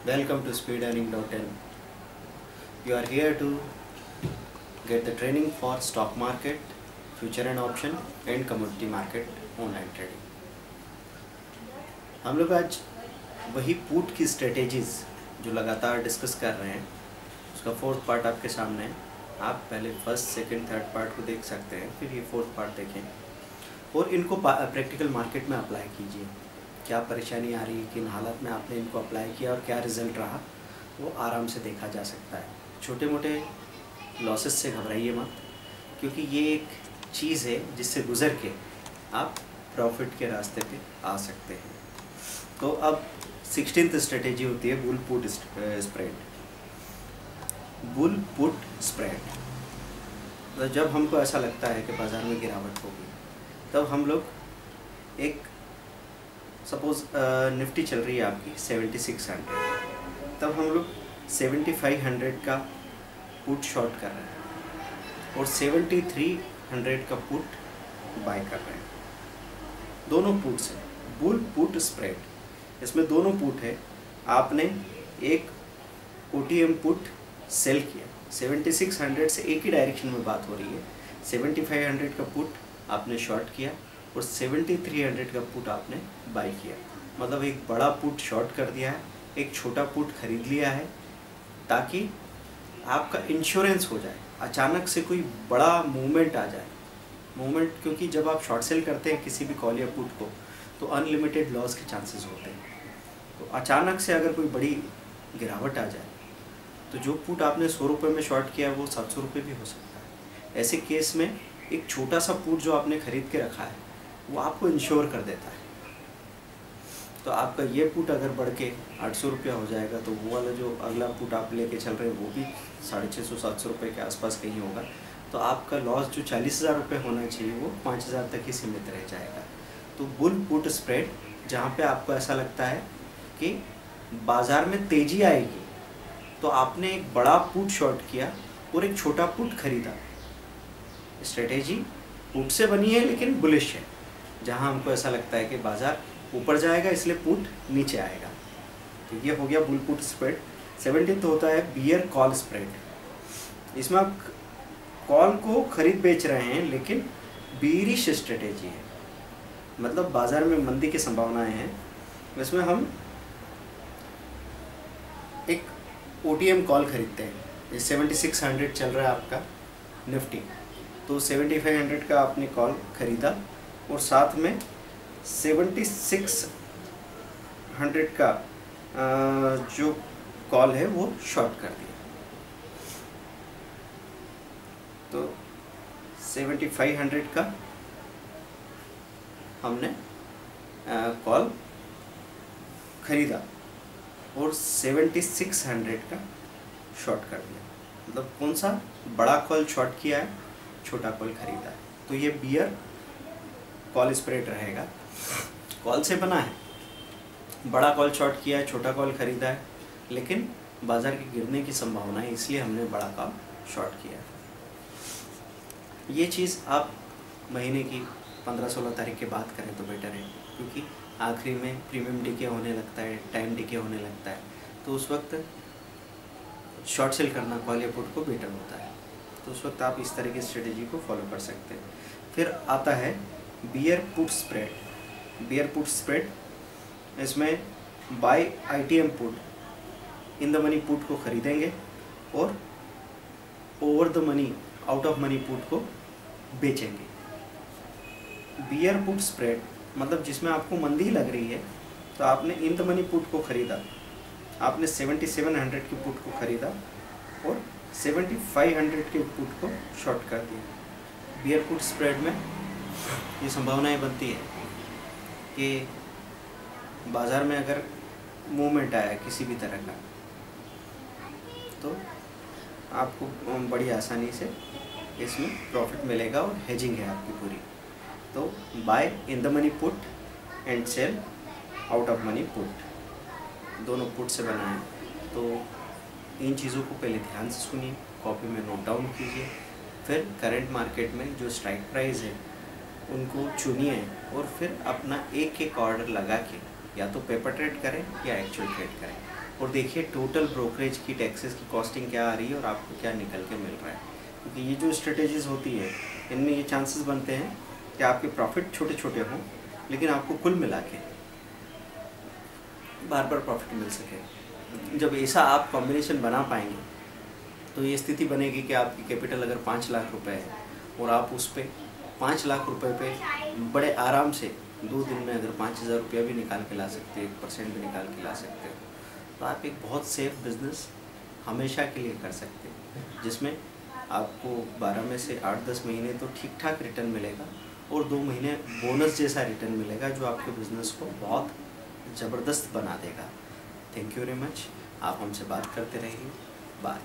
Welcome to speedearning.in. You are here to get the training for stock market, future and option and commodity market online trading. हम लोग आज वही put की strategies जो लगातार discuss कर रहे हैं उसका फोर्थ पार्ट आपके सामने है। आप पहले फर्स्ट, सेकंड, थर्ड पार्ट को देख सकते हैं, फिर ये फोर्थ पार्ट देखें और इनको प्रैक्टिकल मार्केट में अप्लाई कीजिए। क्या परेशानी आ रही है, किन हालत में आपने इनको अप्लाई किया और क्या रिज़ल्ट रहा, वो आराम से देखा जा सकता है। छोटे मोटे लॉसेस से घबराइए मत, क्योंकि ये एक चीज़ है जिससे गुज़र के आप प्रॉफिट के रास्ते पे आ सकते हैं। तो अब 16th स्ट्रेटेजी होती है bull put spread. Bull put spread तो जब हमको ऐसा लगता है कि बाज़ार में गिरावट होगी, तब हम लोग एक सपोज़ निफ्टी चल रही है आपकी 7600, तब हम लोग 7500 का पुट शॉर्ट कर रहे हैं और 7300 का पुट बाय कर रहे हैं। दोनों पुट्स हैं, बुल पुट स्प्रेड। इसमें दोनों पुट है। आपने एक OTM पुट सेल किया, 7600 से एक ही डायरेक्शन में बात हो रही है। 7500 का पुट आपने शॉर्ट किया और 7300 का पुट आपने बाई किया। मतलब एक बड़ा पुट शॉर्ट कर दिया है, एक छोटा पुट खरीद लिया है, ताकि आपका इंश्योरेंस हो जाए। अचानक से कोई बड़ा मूवमेंट आ जाए, क्योंकि जब आप शॉर्ट सेल करते हैं किसी भी कॉल या पुट को, तो अनलिमिटेड लॉस के चांसेस होते हैं। तो अचानक से अगर कोई बड़ी गिरावट आ जाए, तो जो पुट आपने 100 रुपये में शॉर्ट किया वो 700 रुपये भी हो सकता है। ऐसे केस में एक छोटा सा पुट जो आपने खरीद के रखा है वो आपको इंश्योर कर देता है। तो आपका ये पुट अगर बढ़ के 800 रुपया हो जाएगा, तो वो वाला जो अगला पुट आप लेके चल रहे हैं वो भी 650-700 रुपये के आसपास कहीं होगा। तो आपका लॉस जो 40,000 रुपये होना चाहिए वो 5,000 तक ही सीमित रह जाएगा। तो बुल पुट स्प्रेड, जहाँ पे आपको ऐसा लगता है कि बाज़ार में तेज़ी आएगी, तो आपने एक बड़ा पुट शॉर्ट किया और एक छोटा पुट खरीदा। स्ट्रेटेजी पुट से बनी है लेकिन बुलिश है। जहाँ हमको ऐसा लगता है कि बाज़ार ऊपर जाएगा इसलिए पुट नीचे आएगा। तो ये हो गया बुल पुट स्प्रेड। 17th होता है बियर कॉल स्प्रेड। इसमें आप कॉल को खरीद बेच रहे हैं लेकिन बीरिश स्ट्रेटेजी है। मतलब बाज़ार में मंदी की संभावनाएं हैं, इसमें हम एक OTM कॉल खरीदते हैं। 7600 चल रहा है आपका निफ्टी, तो 7500 का आपने कॉल खरीदा और साथ में 7600 का जो कॉल है वो शॉर्ट कर दिया। तो 7500 का हमने कॉल खरीदा और 7600 का शॉर्ट कर दिया। मतलब कौन सा बड़ा कॉल शॉर्ट किया है, छोटा कॉल खरीदा है। तो ये बियर कॉल स्प्रेड रहेगा। कॉल से बना है, बड़ा कॉल शॉर्ट किया है, छोटा कॉल खरीदा है, लेकिन बाज़ार के गिरने की संभावना है इसलिए हमने बड़ा कॉल शॉर्ट किया है। ये चीज़ आप महीने की 15-16 तारीख के बाद करें तो बेटर है, क्योंकि आखिरी में प्रीमियम डिके होने लगता है, टाइम डिके होने लगता है, तो उस वक्त शॉर्ट सेल करना कॉल या पुट को बेटर होता है। तो उस वक्त आप इस तरह की स्ट्रेटेजी को फॉलो कर सकते हैं। फिर आता है bear put spread. Bear put spread, इसमें buy ITM put in the money put को खरीदेंगे और over the money, out of money put को बेचेंगे। बियर पुट स्प्रेड मतलब जिसमें आपको मंदी लग रही है, तो आपने इन द मनी पुट को खरीदा, आपने 7700 की पुट को खरीदा और 7500 के पुट को शॉर्ट कर दिया। बियर पुट स्प्रेड में ये संभावनाएं बनती है कि बाज़ार में अगर मूवमेंट आया किसी भी तरह का, तो आपको बड़ी आसानी से इसमें प्रॉफिट मिलेगा और हेजिंग है आपकी पूरी। तो buy in the money put and sell out of money put, दोनों पुट से बना है। तो इन चीज़ों को पहले ध्यान से सुनिए, कॉपी में नोट डाउन कीजिए, फिर करंट मार्केट में जो स्ट्राइक प्राइस है उनको चुनिए और फिर अपना एक एक ऑर्डर लगा के या तो पेपर ट्रेड करें या एक्चुअल ट्रेड करें। और देखिए टोटल ब्रोकरेज की टैक्सेस की कॉस्टिंग क्या आ रही है और आपको क्या निकल के मिल रहा है। क्योंकि ये जो स्ट्रेटेजीज़ होती है इनमें ये चांसेस बनते हैं कि आपके प्रॉफिट छोटे छोटे हों, लेकिन आपको कुल मिला के बार बार प्रॉफिट मिल सके। जब ऐसा आप कॉम्बिनेशन बना पाएंगे तो ये स्थिति बनेगी कि आपकी कैपिटल अगर 5 लाख रुपए है और आप उस पर 5 लाख रुपए पे बड़े आराम से 2 दिन में अगर 5,000 रुपया भी निकाल के ला सकते हैं, 1% भी निकाल के ला सकते हो, तो आप एक बहुत सेफ बिजनेस हमेशा के लिए कर सकते हैं, जिसमें आपको 12 में से 8-10 महीने तो ठीक ठाक रिटर्न मिलेगा और 2 महीने बोनस जैसा रिटर्न मिलेगा जो आपके बिज़नेस को बहुत ज़बरदस्त बना देगा। Thank you very much. आप हमसे बात करते रहिए। बाय।